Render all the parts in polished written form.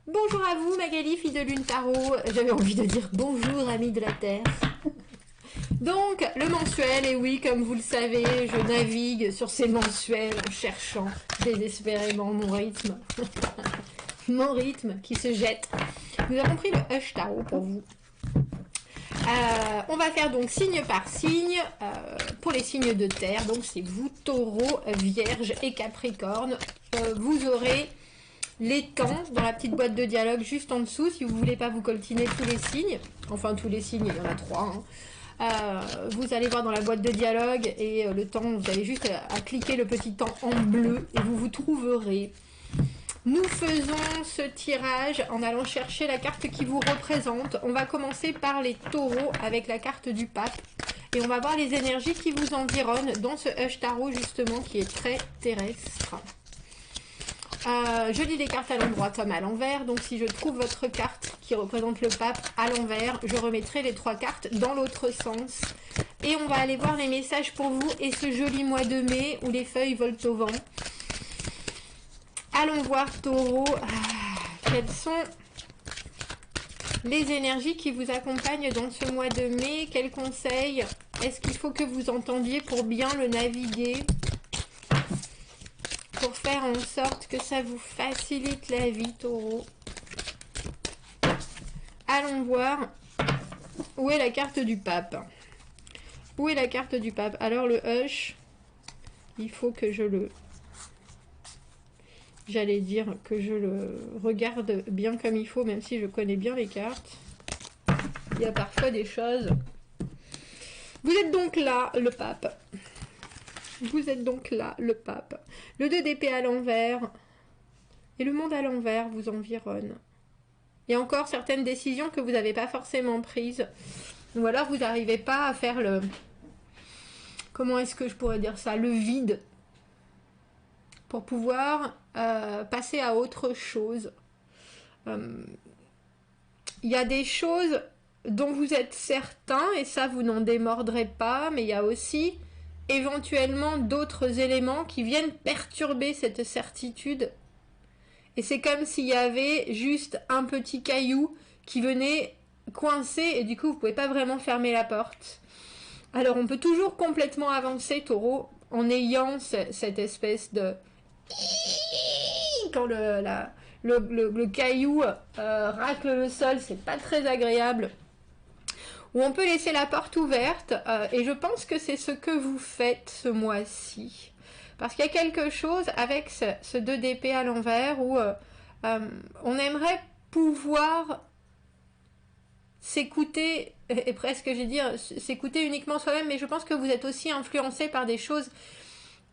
Bonjour à vous Magali, fille de Lune Tarot. J'avais envie de dire bonjour amis de la Terre. Donc le mensuel, et oui comme vous le savez, je navigue sur ces mensuels en cherchant désespérément mon rythme. Mon rythme qui se jette. Nous avons pris le Hush Tarot pour vous. On va faire donc signe par signe pour les signes de terre. Donc c'est vous Taureau, Vierge et Capricorne. Vous aurez les temps dans la petite boîte de dialogue juste en dessous si vous voulez pas vous coltiner tous les signes. Enfin tous les signes, il y en a 3. Vous allez voir dans la boîte de dialogue et le temps, vous avez juste à cliquer le petit temps en bleu et vous vous trouverez. Nous faisons ce tirage en allant chercher la carte qui vous représente. On va commencer par les taureaux avec la carte du pape. Et on va voir les énergies qui vous environnent dans ce Hush Tarot justement qui est très terrestre. Je lis les cartes à l'endroit comme à l'envers. Donc si je trouve votre carte qui représente le pape à l'envers, je remettrai les 3 cartes dans l'autre sens. Et on va aller voir les messages pour vous et ce joli mois de mai où les feuilles volent au vent. Allons voir Taureau, quelles sont les énergies qui vous accompagnent dans ce mois de mai? Quels conseils est-ce qu'il faut que vous entendiez pour bien le naviguer? Pour faire en sorte que ça vous facilite la vie, Taureau. Allons voir où est la carte du pape. Où est la carte du pape? Alors le Hush, il faut que je le... J'allais dire que je le regarde bien comme il faut, même si je connais bien les cartes. Il y a parfois des choses. Vous êtes donc là, le pape. Vous êtes donc là, le pape. Le 2 d'épée à l'envers. Et le monde à l'envers vous environne. Et encore certaines décisions que vous n'avez pas forcément prises. Ou alors vous n'arrivez pas à faire le... Comment est-ce que je pourrais dire ça? Le vide. Pour pouvoir passer à autre chose. Il y a des choses dont vous êtes certain, et ça vous n'en démordrez pas, mais il y a aussi éventuellement d'autres éléments qui viennent perturber cette certitude. Et c'est comme s'il y avait juste un petit caillou qui venait coincer, et du coup vous ne pouvez pas vraiment fermer la porte. Alors on peut toujours complètement avancer, Taureau, en ayant cette espèce de... Quand le caillou racle le sol, c'est pas très agréable. Ou on peut laisser la porte ouverte, et je pense que c'est ce que vous faites ce mois-ci. Parce qu'il y a quelque chose avec ce 2 d'épée à l'envers où on aimerait pouvoir s'écouter, et presque j'ai dire s'écouter uniquement soi-même, mais je pense que vous êtes aussi influencé par des choses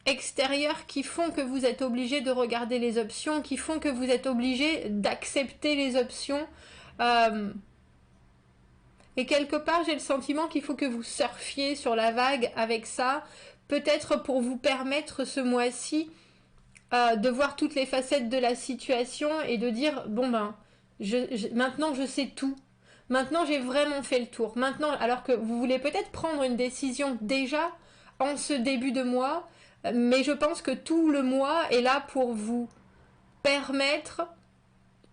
extérieures qui font que vous êtes obligé de regarder les options, qui font que vous êtes obligé d'accepter les options. Et quelque part, j'ai le sentiment qu'il faut que vous surfiez sur la vague avec ça, peut-être pour vous permettre ce mois-ci de voir toutes les facettes de la situation et de dire, bon ben, maintenant je sais tout. Maintenant j'ai vraiment fait le tour. Maintenant, alors que vous voulez peut-être prendre une décision déjà en ce début de mois, mais je pense que tout le mois est là pour vous permettre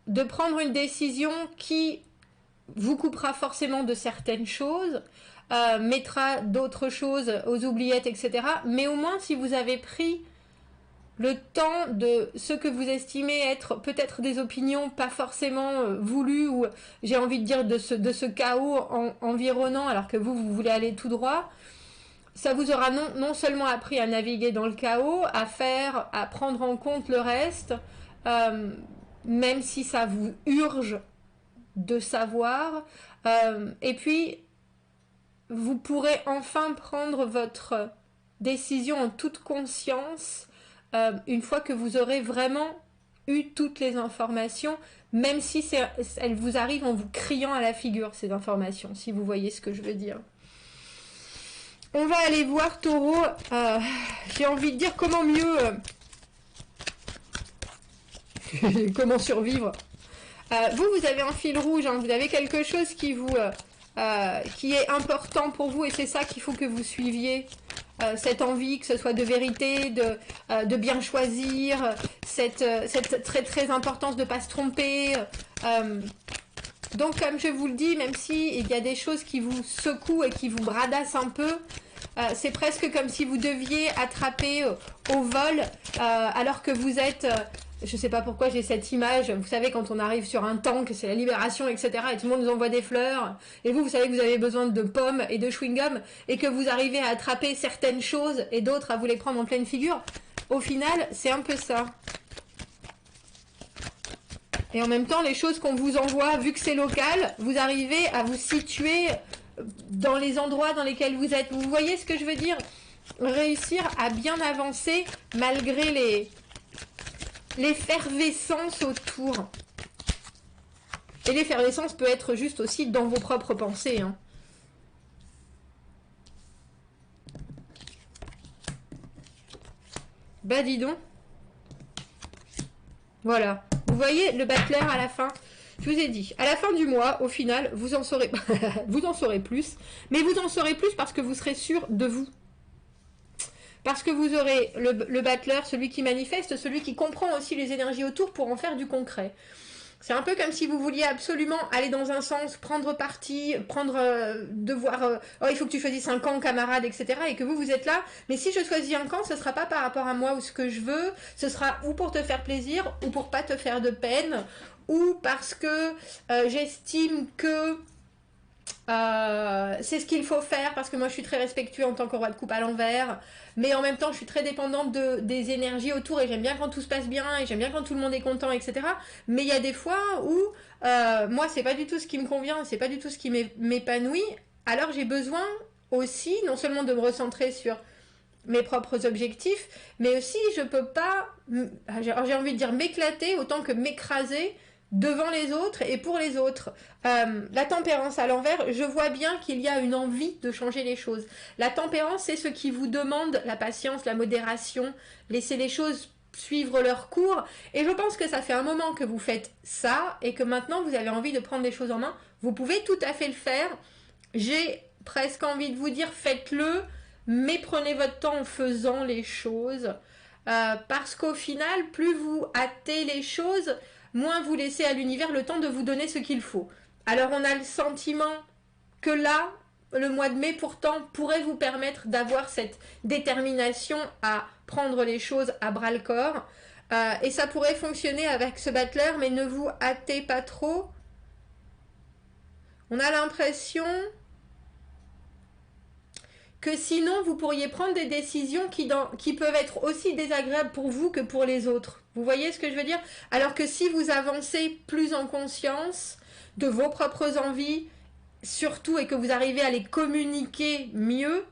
de prendre une décision qui vous coupera forcément de certaines choses, mettra d'autres choses aux oubliettes, etc. Mais au moins, si vous avez pris le temps de ce que vous estimez être peut-être des opinions pas forcément voulues, ou j'ai envie de dire de ce chaos environnant, alors que vous voulez aller tout droit, ça vous aura non seulement appris à naviguer dans le chaos, à prendre en compte le reste, même si ça vous urge de savoir, et puis vous pourrez enfin prendre votre décision en toute conscience une fois que vous aurez vraiment eu toutes les informations, même si elles vous arrivent en vous criant à la figure, ces informations, si vous voyez ce que je veux dire. On va aller voir Taureau, j'ai envie de dire comment mieux, comment survivre. Vous avez un fil rouge, hein, vous avez quelque chose qui est important pour vous, et c'est ça qu'il faut que vous suiviez. cette envie, que ce soit de vérité, de bien choisir, cette très importance de ne pas se tromper. Donc comme je vous le dis, même s'il y a des choses qui vous secouent et qui vous bradassent un peu, c'est presque comme si vous deviez attraper au vol alors que vous êtes... je sais pas pourquoi j'ai cette image, vous savez quand on arrive sur un tank, c'est la libération, etc. Et tout le monde nous envoie des fleurs. Et vous savez que vous avez besoin de pommes et de chewing-gum et que vous arrivez à attraper certaines choses et d'autres à vous les prendre en pleine figure. Au final, c'est un peu ça. Et en même temps, les choses qu'on vous envoie, vu que c'est local, vous arrivez à vous situer dans les endroits dans lesquels vous êtes. Vous voyez ce que je veux dire? Réussir à bien avancer malgré l'effervescence autour. Et l'effervescence peut être juste aussi dans vos propres pensées. Hein. Bah dis donc. Voilà. Vous voyez le battleur à la fin? Je vous ai dit, à la fin du mois, au final, vous en saurez, vous en saurez plus. Mais vous en saurez plus parce que vous serez sûr de vous. Parce que vous aurez le battleur, celui qui manifeste, celui qui comprend aussi les énergies autour pour en faire du concret. C'est un peu comme si vous vouliez absolument aller dans un sens, prendre parti, devoir, oh il faut que tu choisisses un camp, camarade, etc. Et que vous êtes là, mais si je choisis un camp, ce ne sera pas par rapport à moi ou ce que je veux, ce sera ou pour te faire plaisir, ou pour pas te faire de peine, ou parce que j'estime que c'est ce qu'il faut faire, parce que moi je suis très respectueux en tant que roi de coupe à l'envers, mais en même temps je suis très dépendante des énergies autour et j'aime bien quand tout se passe bien et j'aime bien quand tout le monde est content, etc. Mais il y a des fois où moi c'est pas du tout ce qui me convient, c'est pas du tout ce qui m'épanouit, alors j'ai besoin aussi non seulement de me recentrer sur mes propres objectifs, mais aussi je peux pas, j'ai envie de dire m'éclater autant que m'écraser devant les autres et pour les autres. La tempérance à l'envers, je vois bien qu'il y a une envie de changer les choses. La tempérance, c'est ce qui vous demande la patience, la modération, laisser les choses suivre leur cours. Et je pense que ça fait un moment que vous faites ça et que maintenant vous avez envie de prendre les choses en main. Vous pouvez tout à fait le faire. J'ai presque envie de vous dire, faites-le, mais prenez votre temps en faisant les choses. Parce qu'au final, plus vous hâtez les choses, moins vous laissez à l'univers le temps de vous donner ce qu'il faut. Alors on a le sentiment que là, le mois de mai pourtant pourrait vous permettre d'avoir cette détermination à prendre les choses à bras le corps. Et ça pourrait fonctionner avec ce battleur, mais ne vous hâtez pas trop. On a l'impression que sinon vous pourriez prendre des décisions qui peuvent être aussi désagréables pour vous que pour les autres. Vous voyez ce que je veux dire? Alors que si vous avancez plus en conscience de vos propres envies, surtout, et que vous arrivez à les communiquer mieux,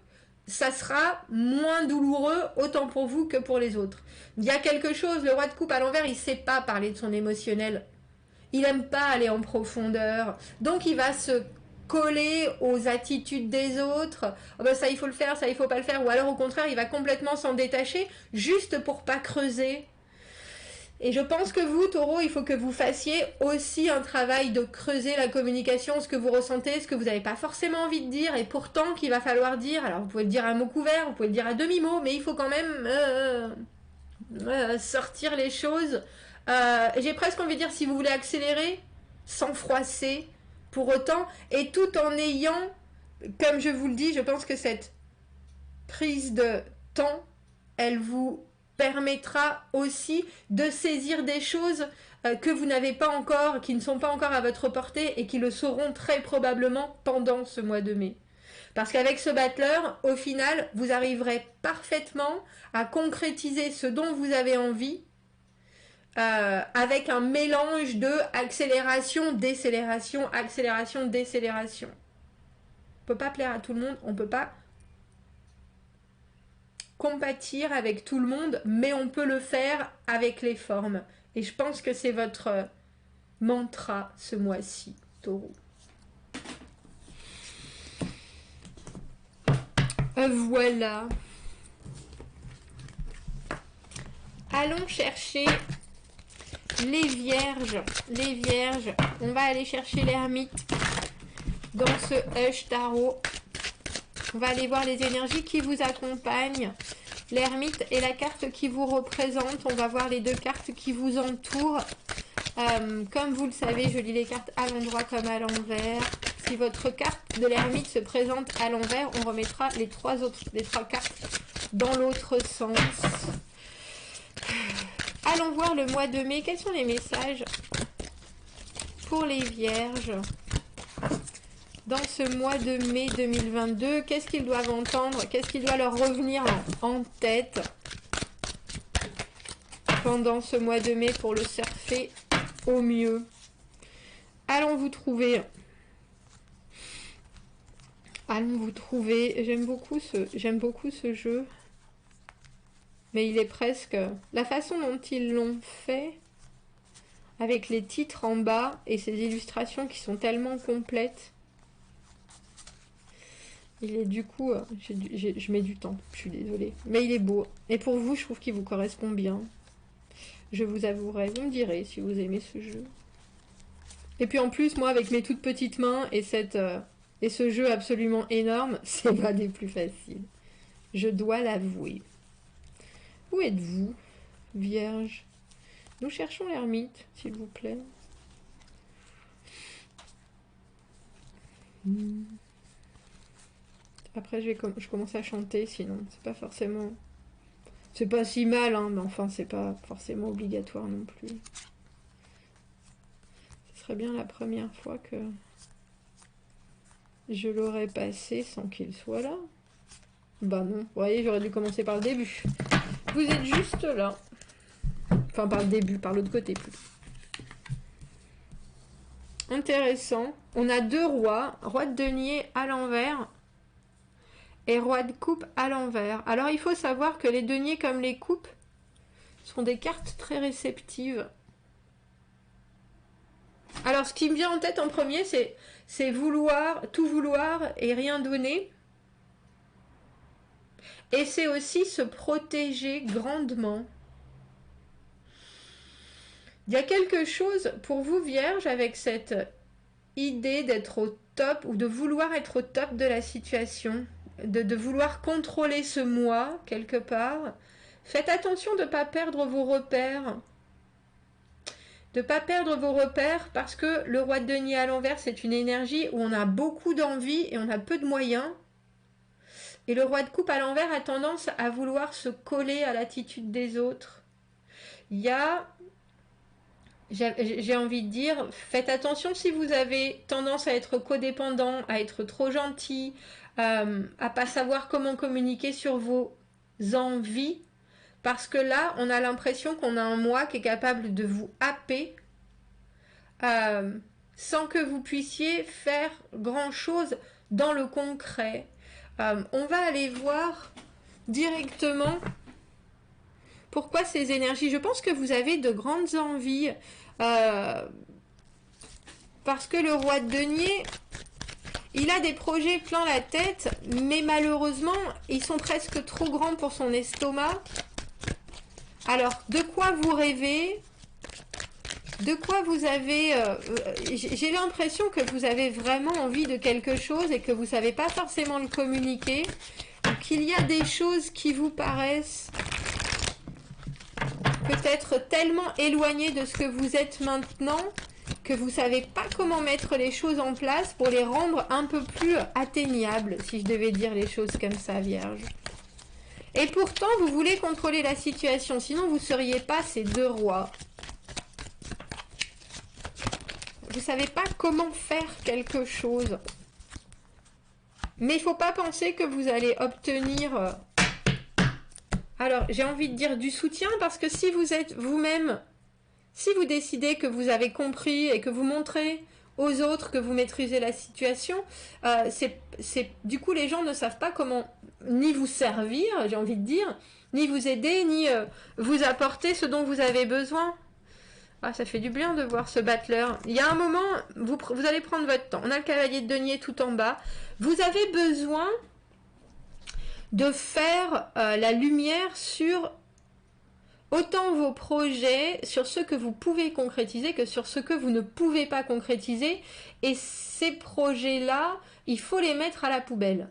ça sera moins douloureux autant pour vous que pour les autres. Il y a quelque chose, le roi de coupe à l'envers, il ne sait pas parler de son émotionnel. Il n'aime pas aller en profondeur. Donc il va se coller aux attitudes des autres. Oh ben ça il faut le faire, ça il faut pas le faire. Ou alors au contraire il va complètement s'en détacher juste pour pas creuser. Et je pense que vous, Taureau, il faut que vous fassiez aussi un travail de creuser la communication, ce que vous ressentez, ce que vous n'avez pas forcément envie de dire, et pourtant qu'il va falloir dire. Alors vous pouvez le dire à mot couvert, vous pouvez le dire à demi-mot, mais il faut quand même sortir les choses. J'ai presque envie de dire, si vous voulez accélérer, sans froisser, pour autant, et tout en ayant, comme je vous le dis, je pense que cette prise de temps, elle vous permettra aussi de saisir des choses que vous n'avez pas encore, qui ne sont pas encore à votre portée et qui le seront très probablement pendant ce mois de mai. Parce qu'avec ce battleur, au final, vous arriverez parfaitement à concrétiser ce dont vous avez envie avec un mélange de accélération, décélération, accélération, décélération. On ne peut pas plaire à tout le monde, on ne peut pas compatir avec tout le monde, mais on peut le faire avec les formes. Et je pense que c'est votre mantra ce mois-ci, Taureau. Voilà. Allons chercher les vierges. Les vierges. On va aller chercher l'ermite dans ce Hush Tarot. On va aller voir les énergies qui vous accompagnent. L'ermite et la carte qui vous représente. On va voir les deux cartes qui vous entourent. Comme vous le savez, je lis les cartes à l'endroit comme à l'envers. Si votre carte de l'ermite se présente à l'envers, on remettra les trois cartes dans l'autre sens. Allons voir le mois de mai. Quels sont les messages pour les vierges dans ce mois de mai 2022? Qu'est-ce qu'ils doivent entendre? Qu'est-ce qui doit leur revenir en tête pendant ce mois de mai pour le surfer au mieux? Allons vous trouver. Allons vous trouver. J'aime beaucoup ce jeu. Mais il est presque... La façon dont ils l'ont fait, avec les titres en bas et ces illustrations qui sont tellement complètes. Il est du coup... je mets du temps, je suis désolée. Mais il est beau. Et pour vous, je trouve qu'il vous correspond bien. Je vous avouerai, vous me direz si vous aimez ce jeu. Et puis en plus, moi, avec mes toutes petites mains et ce jeu absolument énorme, c'est pas des plus faciles. Je dois l'avouer. Où êtes-vous, Vierge? Nous cherchons l'ermite, s'il vous plaît. Après, je commence à chanter, sinon, c'est pas forcément... C'est pas si mal, hein, mais enfin, c'est pas forcément obligatoire non plus. Ce serait bien la première fois que je l'aurais passé sans qu'il soit là. Bah non, vous voyez, j'aurais dû commencer par le début. Vous êtes juste là. Enfin, par le début, par l'autre côté plutôt. Intéressant. On a deux rois. Roi de denier à l'envers et roi de coupe à l'envers. Alors, il faut savoir que les deniers comme les coupes sont des cartes très réceptives. Alors, ce qui me vient en tête en premier, c'est vouloir, tout vouloir et rien donner. Et c'est aussi se protéger grandement. Il y a quelque chose pour vous, Vierge, avec cette idée d'être au top ou de vouloir être au top de la situation, de vouloir contrôler ce moi, quelque part. Faites attention de ne pas perdre vos repères. De ne pas perdre vos repères parce que le roi de denier à l'envers, c'est une énergie où on a beaucoup d'envie et on a peu de moyens. Et le roi de coupe à l'envers a tendance à vouloir se coller à l'attitude des autres. Il y a, j'ai envie de dire, faites attention si vous avez tendance à être codépendant, à être trop gentil, à pas savoir comment communiquer sur vos envies. Parce que là, on a l'impression qu'on a un moi qui est capable de vous happer sans que vous puissiez faire grand-chose dans le concret. On va aller voir directement pourquoi ces énergies. Je pense que vous avez de grandes envies parce que le roi de denier, il a des projets plein la tête, mais malheureusement, ils sont presque trop grands pour son estomac. Alors, de quoi vous rêvez? De quoi vous avez... j'ai l'impression que vous avez vraiment envie de quelque chose et que vous ne savez pas forcément le communiquer. Ou qu'il y a des choses qui vous paraissent peut-être tellement éloignées de ce que vous êtes maintenant que vous ne savez pas comment mettre les choses en place pour les rendre un peu plus atteignables, si je devais dire les choses comme ça, Vierge. Et pourtant, vous voulez contrôler la situation, sinon vous ne seriez pas ces deux rois. Vous ne savez pas comment faire quelque chose. Mais il ne faut pas penser que vous allez obtenir... Alors, j'ai envie de dire du soutien, parce que si vous êtes vous-même, si vous décidez que vous avez compris et que vous montrez aux autres que vous maîtrisez la situation, du coup, les gens ne savent pas comment ni vous servir, j'ai envie de dire, ni vous aider, ni vous apporter ce dont vous avez besoin. Ah, ça fait du bien de voir ce battleur. Il y a un moment, vous allez prendre votre temps. On a le cavalier de denier tout en bas. Vous avez besoin de faire la lumière sur autant vos projets, sur ce que vous pouvez concrétiser que sur ce que vous ne pouvez pas concrétiser. Et ces projets-là, il faut les mettre à la poubelle.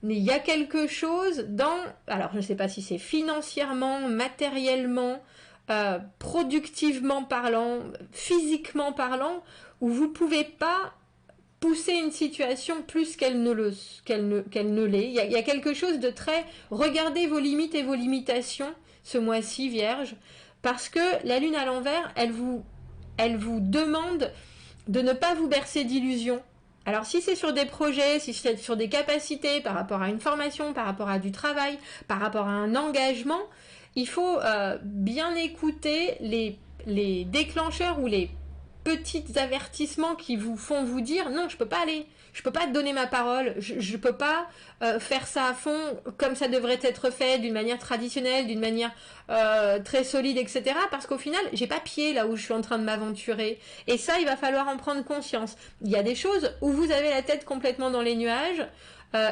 il y a quelque chose dans, alors je ne sais pas si c'est financièrement, matériellement, productivement parlant, physiquement parlant, où vous ne pouvez pas pousser une situation plus qu'elle ne l'est. Il y a quelque chose de très... Regardez vos limites et vos limitations ce mois-ci, Vierge, parce que la Lune à l'envers, elle vous demande de ne pas vous bercer d'illusions. Alors si c'est sur des projets, si c'est sur des capacités, par rapport à une formation, par rapport à du travail, par rapport à un engagement, il faut bien écouter les déclencheurs ou les petits avertissements qui vous font vous dire non, je peux pas aller, je peux pas te donner ma parole, je peux pas faire ça à fond comme ça devrait être fait, d'une manière traditionnelle, d'une manière très solide, etc. Parce qu'au final, j'ai pas pied là où je suis en train de m'aventurer. Et ça, il va falloir en prendre conscience. Il y a des choses où vous avez la tête complètement dans les nuages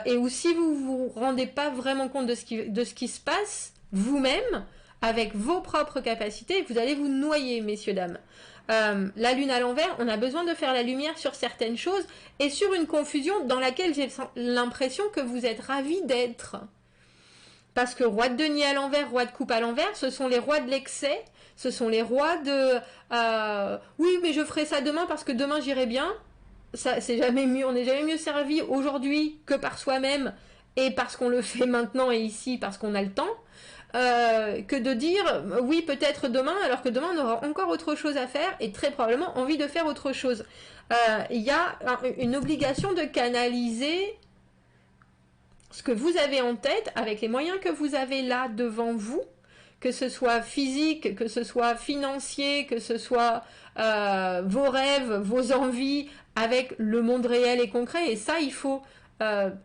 et où si vous vous rendez pas vraiment compte de ce qui se passe vous-même, avec vos propres capacités, vous allez vous noyer, messieurs, dames. La Lune à l'envers, on a besoin de faire la lumière sur certaines choses et sur une confusion dans laquelle j'ai l'impression que vous êtes ravis d'être. Parce que roi de denier à l'envers, roi de coupe à l'envers, ce sont les rois de l'excès, ce sont les rois de oui, mais je ferai ça demain parce que demain j'irai bien. Ça, c'est jamais mieux, on n'est jamais mieux servi aujourd'hui que par soi-même et parce qu'on le fait maintenant et ici parce qu'on a le temps. Que de dire oui peut-être demain alors que demain on aura encore autre chose à faire et très probablement envie de faire autre chose. Il y a une obligation de canaliser ce que vous avez en tête avec les moyens que vous avez là devant vous, que ce soit physique, que ce soit financier, que ce soit vos rêves, vos envies avec le monde réel et concret. Et ça, il faut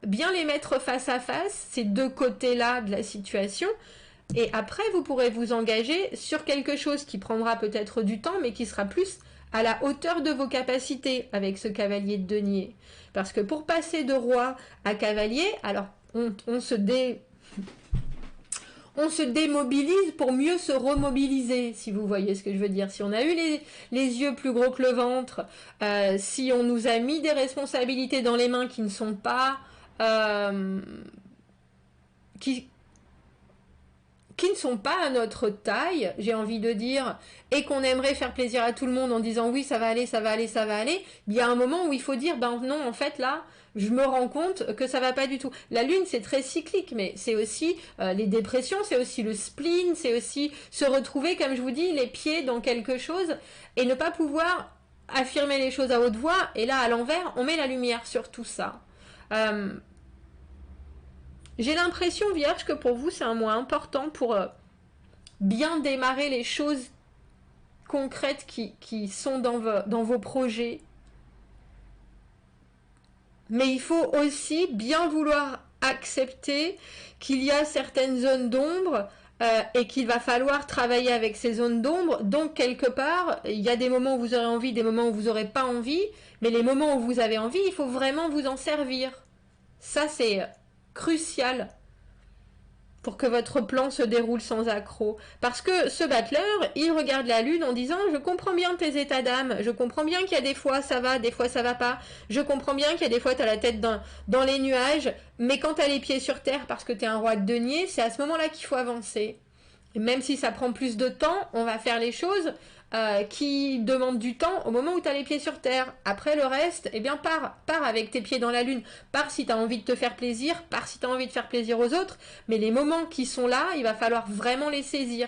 bien les mettre face à face, ces deux côtés-là de la situation. Et après, vous pourrez vous engager sur quelque chose qui prendra peut-être du temps, mais qui sera plus à la hauteur de vos capacités avec ce cavalier de denier. Parce que pour passer de roi à cavalier, alors on se démobilise pour mieux se remobiliser, si vous voyez ce que je veux dire. Si on a eu les yeux plus gros que le ventre, si on nous a mis des responsabilités dans les mains qui ne sont pas... qui ne sont pas à notre taille, j'ai envie de dire, et qu'on aimerait faire plaisir à tout le monde en disant oui, ça va aller, ça va aller, ça va aller, il y a un moment où il faut dire, ben non, en fait, là, je me rends compte que ça va pas du tout. La Lune, c'est très cyclique, mais c'est aussi les dépressions, c'est aussi le spleen, c'est aussi se retrouver, comme je vous dis, les pieds dans quelque chose, et ne pas pouvoir affirmer les choses à haute voix, et là, à l'envers, on met la lumière sur tout ça. J'ai l'impression, Vierge, que pour vous, c'est un mois important pour bien démarrer les choses concrètes qui sont dans vos projets. Mais il faut aussi bien vouloir accepter qu'il y a certaines zones d'ombre et qu'il va falloir travailler avec ces zones d'ombre. Donc, quelque part, il y a des moments où vous aurez envie, des moments où vous n'aurez pas envie. Mais les moments où vous avez envie, il faut vraiment vous en servir. Ça, c'est crucial pour que votre plan se déroule sans accroc. Parce que ce battleur, il regarde la Lune en disant « Je comprends bien tes états d'âme, je comprends bien qu'il y a des fois ça va, des fois ça va pas, je comprends bien qu'il y a des fois tu as la tête dans les nuages, mais quand tu as les pieds sur terre parce que tu es un roi de denier, c'est à ce moment-là qu'il faut avancer. Et même si ça prend plus de temps, on va faire les choses qui demandent du temps au moment où tu as les pieds sur terre. Après le reste, eh bien pars avec tes pieds dans la lune, pars si tu as envie de te faire plaisir, pars si tu as envie de faire plaisir aux autres, mais les moments qui sont là, il va falloir vraiment les saisir.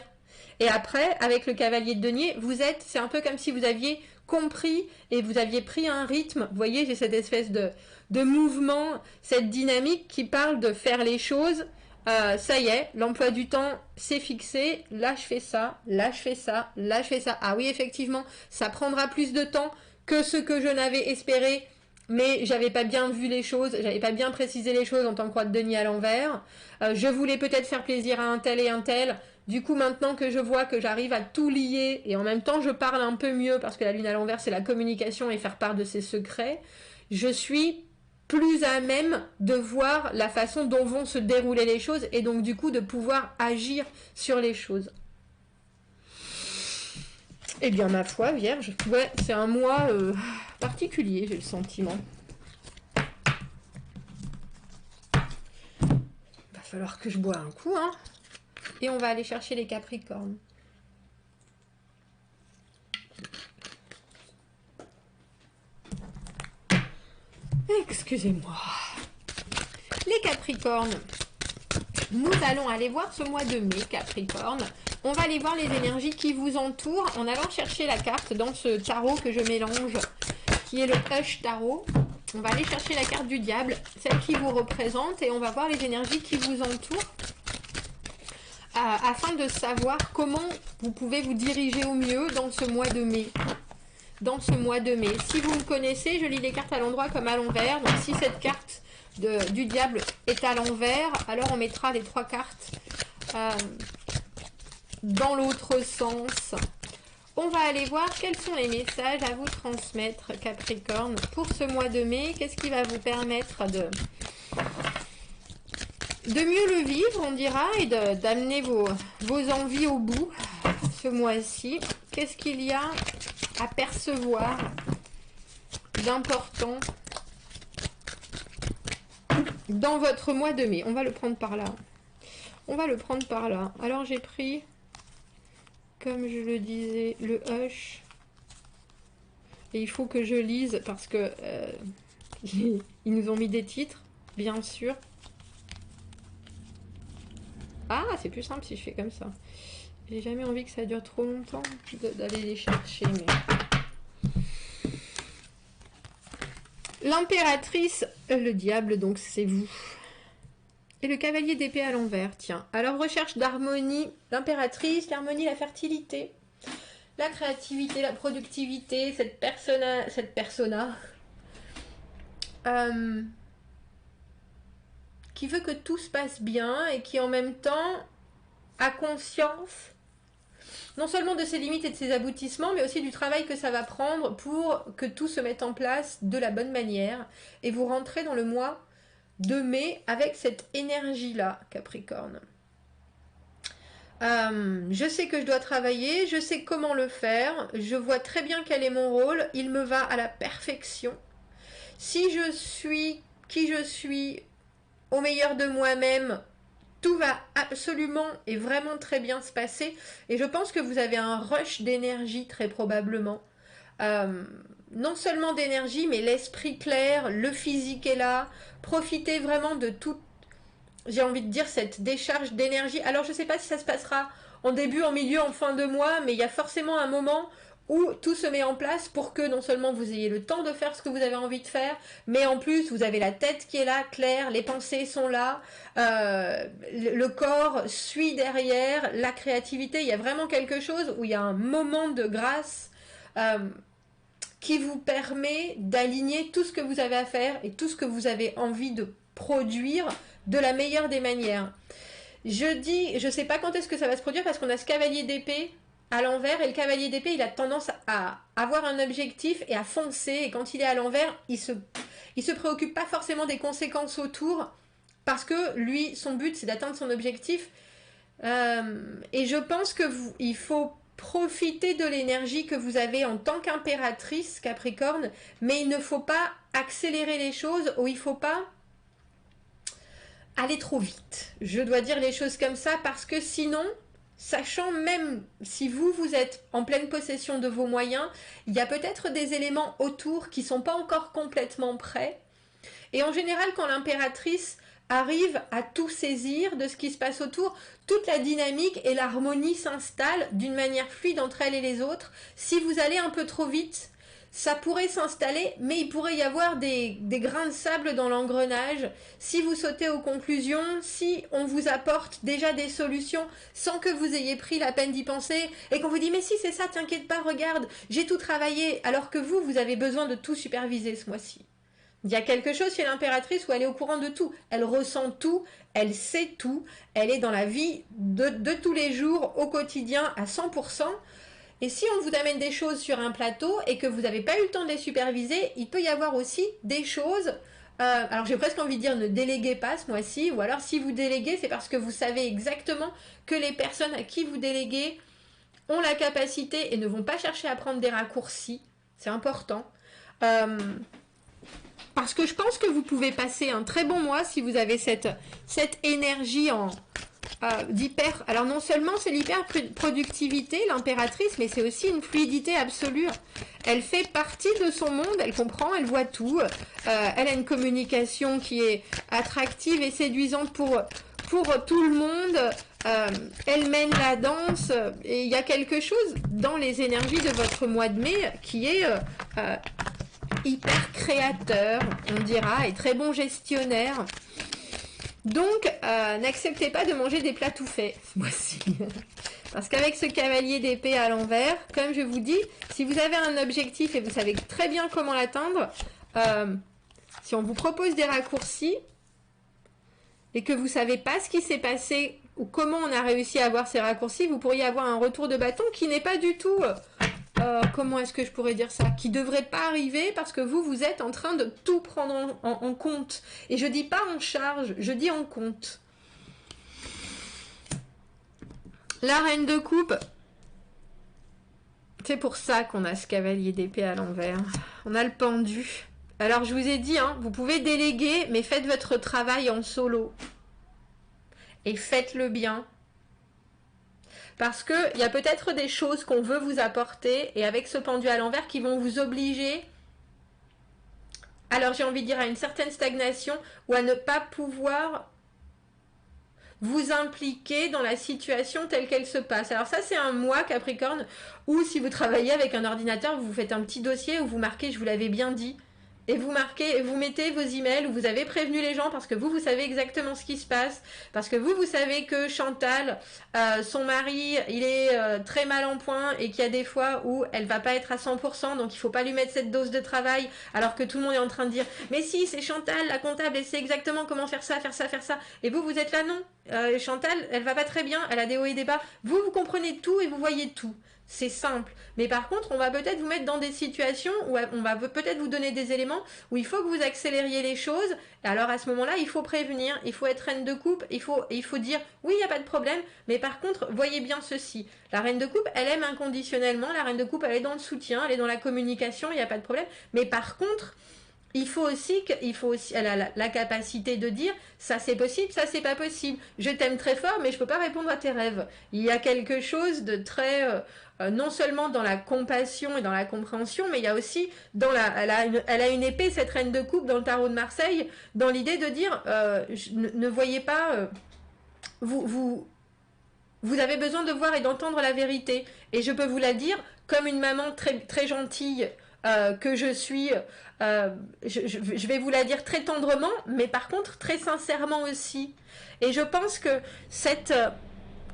Et après, avec le cavalier de denier, c'est un peu comme si vous aviez compris et vous aviez pris un rythme. Vous voyez, j'ai cette espèce de mouvement, cette dynamique qui parle de faire les choses. Ça y est, l'emploi du temps c'est fixé, là je fais ça, là je fais ça, là je fais ça. Ah oui, effectivement, ça prendra plus de temps que ce que je n'avais espéré, mais j'avais pas bien vu les choses, j'avais pas bien précisé les choses en tant que roi de denier à l'envers. Je voulais peut-être faire plaisir à un tel et un tel. Du coup, maintenant que je vois que j'arrive à tout lier et en même temps je parle un peu mieux parce que la lune à l'envers c'est la communication et faire part de ses secrets, je suis plus à même de voir la façon dont vont se dérouler les choses et donc du coup de pouvoir agir sur les choses. Eh bien ma foi, Vierge, ouais, c'est un mois particulier, j'ai le sentiment. falloir que je bois un coup, hein. Et on va aller chercher les Capricornes. Excusez-moi. Les Capricornes. Nous allons aller voir ce mois de mai, Capricorne. On va aller voir les énergies qui vous entourent en allant chercher la carte dans ce tarot que je mélange, qui est le Hush Tarot. On va aller chercher la carte du diable, celle qui vous représente, et on va voir les énergies qui vous entourent afin de savoir comment vous pouvez vous diriger au mieux dans ce mois de mai. Si vous me connaissez, je lis les cartes à l'endroit comme à l'envers. Donc si cette carte du diable est à l'envers, alors on mettra les 3 cartes dans l'autre sens. On va aller voir quels sont les messages à vous transmettre, Capricorne, pour ce mois de mai. Qu'est-ce qui va vous permettre de mieux le vivre, on dira, et d'amener vos envies au bout ce mois-ci. Qu'est-ce qu'il y a à percevoir d'important dans votre mois de mai? On va le prendre par là. Alors j'ai pris, comme je le disais, le Hush. Et il faut que je lise parce que ils nous ont mis des titres, bien sûr. Ah, c'est plus simple si je fais comme ça. J'ai jamais envie que ça dure trop longtemps d'aller les chercher. Mais... L'impératrice, le diable, donc c'est vous. Et le cavalier d'épée à l'envers, tiens. Alors, recherche d'harmonie, l'impératrice, l'harmonie, la fertilité, la créativité, la productivité, cette persona qui veut que tout se passe bien et qui en même temps a conscience non seulement de ses limites et de ses aboutissements, mais aussi du travail que ça va prendre pour que tout se mette en place de la bonne manière. Et vous rentrez dans le mois de mai avec cette énergie-là, Capricorne. Je sais que je dois travailler, je sais comment le faire, je vois très bien quel est mon rôle, il me va à la perfection. Si je suis qui je suis, au meilleur de moi-même, tout va absolument et vraiment très bien se passer. Et je pense que vous avez un rush d'énergie très probablement. Non seulement d'énergie, mais l'esprit clair, le physique est là. Profitez vraiment de tout, j'ai envie de dire, cette décharge d'énergie. Alors je ne sais pas si ça se passera en début, en milieu, en fin de mois, mais il y a forcément un moment où tout se met en place pour que non seulement vous ayez le temps de faire ce que vous avez envie de faire, mais en plus vous avez la tête qui est là, claire, les pensées sont là, le corps suit derrière, la créativité, il y a vraiment quelque chose où il y a un moment de grâce qui vous permet d'aligner tout ce que vous avez à faire et tout ce que vous avez envie de produire de la meilleure des manières. Je sais pas quand est-ce que ça va se produire parce qu'on a ce cavalier d'épée à l'envers, et le cavalier d'épée, il a tendance à avoir un objectif et à foncer, et quand il est à l'envers, il se préoccupe pas forcément des conséquences autour, parce que lui, son but, c'est d'atteindre son objectif, et je pense que il faut profiter de l'énergie que vous avez en tant qu'impératrice, Capricorne, mais il ne faut pas accélérer les choses, ou il faut pas aller trop vite. Je dois dire les choses comme ça, parce que sinon... Sachant même si vous êtes en pleine possession de vos moyens, il y a peut-être des éléments autour qui ne sont pas encore complètement prêts. Et en général, quand l'impératrice arrive à tout saisir de ce qui se passe autour, toute la dynamique et l'harmonie s'installent d'une manière fluide entre elle et les autres. Si vous allez un peu trop vite, ça pourrait s'installer, mais il pourrait y avoir des grains de sable dans l'engrenage. Si vous sautez aux conclusions, si on vous apporte déjà des solutions sans que vous ayez pris la peine d'y penser, et qu'on vous dit « mais si c'est ça, t'inquiète pas, regarde, j'ai tout travaillé », alors que vous avez besoin de tout superviser ce mois-ci. Il y a quelque chose chez l'impératrice où elle est au courant de tout, elle ressent tout, elle sait tout, elle est dans la vie de tous les jours, au quotidien, à 100%. Et si on vous amène des choses sur un plateau et que vous n'avez pas eu le temps de les superviser, il peut y avoir aussi des choses... alors j'ai presque envie de dire ne déléguez pas ce mois-ci, ou alors si vous déléguez, c'est parce que vous savez exactement que les personnes à qui vous déléguez ont la capacité et ne vont pas chercher à prendre des raccourcis. C'est important. Par parce que je pense que vous pouvez passer un très bon mois si vous avez cette énergie d'hyper... Alors non seulement c'est l'hyper-productivité, l'impératrice, mais c'est aussi une fluidité absolue. Elle fait partie de son monde, elle comprend, elle voit tout. Elle a une communication qui est attractive et séduisante pour tout le monde. Elle mène la danse. Et il y a quelque chose dans les énergies de votre mois de mai qui est hyper créateur, on dira, et très bon gestionnaire. Donc, n'acceptez pas de manger des plats tout faits ce mois-ci. Parce qu'avec ce cavalier d'épée à l'envers, comme je vous dis, si vous avez un objectif et vous savez très bien comment l'atteindre, si on vous propose des raccourcis et que vous ne savez pas ce qui s'est passé ou comment on a réussi à avoir ces raccourcis, vous pourriez avoir un retour de bâton qui n'est pas du tout... comment est-ce que je pourrais dire ça? Qui ne devrait pas arriver parce que vous êtes en train de tout prendre en compte. Et je dis pas en charge, je dis en compte. La reine de coupe, c'est pour ça qu'on a ce cavalier d'épée à l'envers. On a le pendu. Alors je vous ai dit, hein, vous pouvez déléguer, mais faites votre travail en solo. Et faites-le bien. Parce qu'il y a peut-être des choses qu'on veut vous apporter, et avec ce pendu à l'envers, qui vont vous obliger, alors j'ai envie de dire, à une certaine stagnation, ou à ne pas pouvoir vous impliquer dans la situation telle qu'elle se passe. Alors ça, c'est un mois, Capricorne, où si vous travaillez avec un ordinateur, vous faites un petit dossier où vous marquez, je vous l'avais bien dit, et vous marquez, et vous mettez vos emails où vous avez prévenu les gens parce que vous savez exactement ce qui se passe, parce que vous savez que Chantal, son mari, il est très mal en point et qu'il y a des fois où elle va pas être à 100%, donc il faut pas lui mettre cette dose de travail, alors que tout le monde est en train de dire, mais si, c'est Chantal, la comptable, elle sait exactement comment faire ça, faire ça, faire ça, et vous êtes là, non, Chantal, elle va pas très bien, elle a des hauts et des bas, vous comprenez tout et vous voyez tout. C'est simple. Mais par contre, on va peut-être vous mettre dans des situations où on va peut-être vous donner des éléments où il faut que vous accélériez les choses. Et alors à ce moment-là, il faut prévenir, il faut être reine de coupe, il faut dire oui, il n'y a pas de problème. Mais par contre, voyez bien ceci. La reine de coupe, elle aime inconditionnellement. La reine de coupe, elle est dans le soutien, elle est dans la communication, il n'y a pas de problème. Mais par contre... Il faut aussi, elle a la capacité de dire ça c'est possible, ça c'est pas possible. Je t'aime très fort, mais je peux pas répondre à tes rêves. Il y a quelque chose de très, non seulement dans la compassion et dans la compréhension, mais il y a aussi dans elle a une épée, cette reine de coupe dans le tarot de Marseille, dans l'idée de dire ne voyez pas, vous avez besoin de voir et d'entendre la vérité. Et je peux vous la dire comme une maman très, très gentille que je suis. Je vais vous la dire très tendrement, mais par contre très sincèrement aussi. Et je pense que cette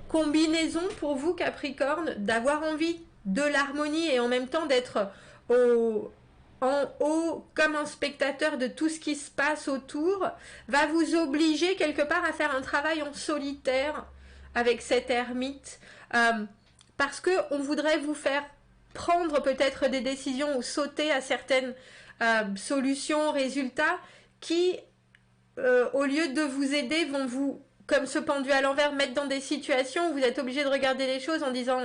combinaison pour vous, Capricorne, d'avoir envie de l'harmonie et en même temps d'être en haut comme un spectateur de tout ce qui se passe autour, va vous obliger quelque part à faire un travail en solitaire avec cette ermite, parce que on voudrait vous faire prendre peut-être des décisions ou sauter à certaines solutions, résultats qui, au lieu de vous aider, vont vous, comme ce pendu à l'envers, mettre dans des situations où vous êtes obligé de regarder les choses en disant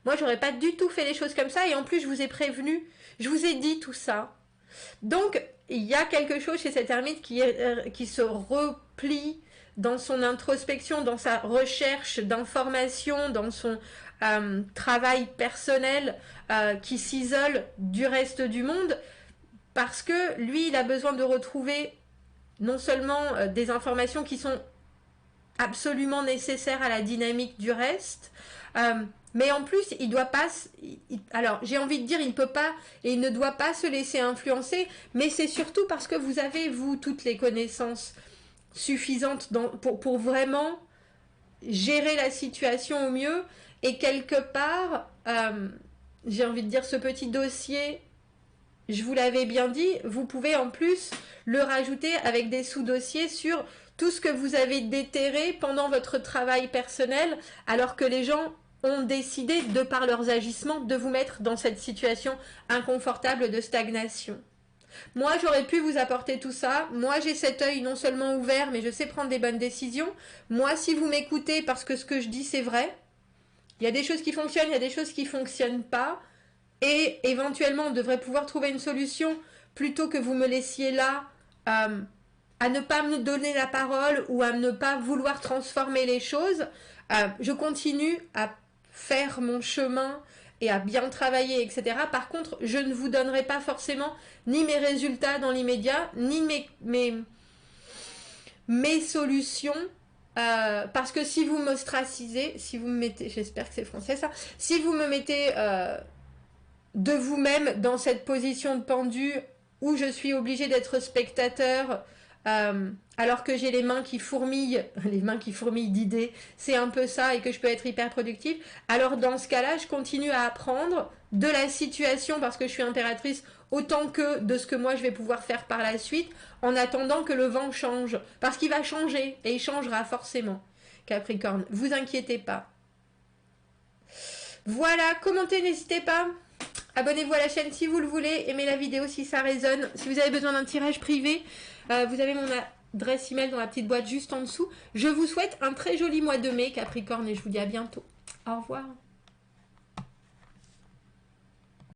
moi j'aurais pas du tout fait les choses comme ça et en plus je vous ai prévenu, je vous ai dit tout ça. Donc il y a quelque chose chez cette ermite qui se replie dans son introspection, dans sa recherche d'informations, dans son travail personnel qui s'isole du reste du monde, parce que lui, il a besoin de retrouver non seulement des informations qui sont absolument nécessaires à la dynamique du reste, mais en plus, il doit pas... alors, j'ai envie de dire, il peut pas et il ne doit pas se laisser influencer, mais c'est surtout parce que vous avez, vous, toutes les connaissances suffisantes pour vraiment gérer la situation au mieux. Et quelque part, j'ai envie de dire, ce petit dossier, je vous l'avais bien dit, vous pouvez en plus le rajouter avec des sous-dossiers sur tout ce que vous avez déterré pendant votre travail personnel, alors que les gens ont décidé, de par leurs agissements, de vous mettre dans cette situation inconfortable de stagnation. Moi, j'aurais pu vous apporter tout ça. Moi, j'ai cet œil non seulement ouvert, mais je sais prendre des bonnes décisions. Moi, si vous m'écoutez, parce que ce que je dis, c'est vrai, il y a des choses qui fonctionnent, il y a des choses qui ne fonctionnent pas. Et éventuellement, on devrait pouvoir trouver une solution plutôt que vous me laissiez là à ne pas me donner la parole ou à ne pas vouloir transformer les choses. Je continue à faire mon chemin et à bien travailler, etc. Par contre, je ne vous donnerai pas forcément ni mes résultats dans l'immédiat, ni mes solutions. Parce que si vous m'ostracisez, si vous me mettez, j'espère que c'est français ça, si vous me mettez de vous-même dans cette position de pendu où je suis obligée d'être spectateur alors que j'ai les mains qui fourmillent d'idées, c'est un peu ça et que je peux être hyper productive, alors dans ce cas-là, je continue à apprendre de la situation parce que je suis impératrice autant que de ce que moi je vais pouvoir faire par la suite en attendant que le vent change. Parce qu'il va changer et il changera forcément. Capricorne, vous inquiétez pas. Voilà, commentez, n'hésitez pas. Abonnez-vous à la chaîne si vous le voulez, aimez la vidéo si ça résonne. Si vous avez besoin d'un tirage privé, vous avez mon adresse email dans la petite boîte juste en dessous. Je vous souhaite un très joli mois de mai, Capricorne, et je vous dis à bientôt. Au revoir.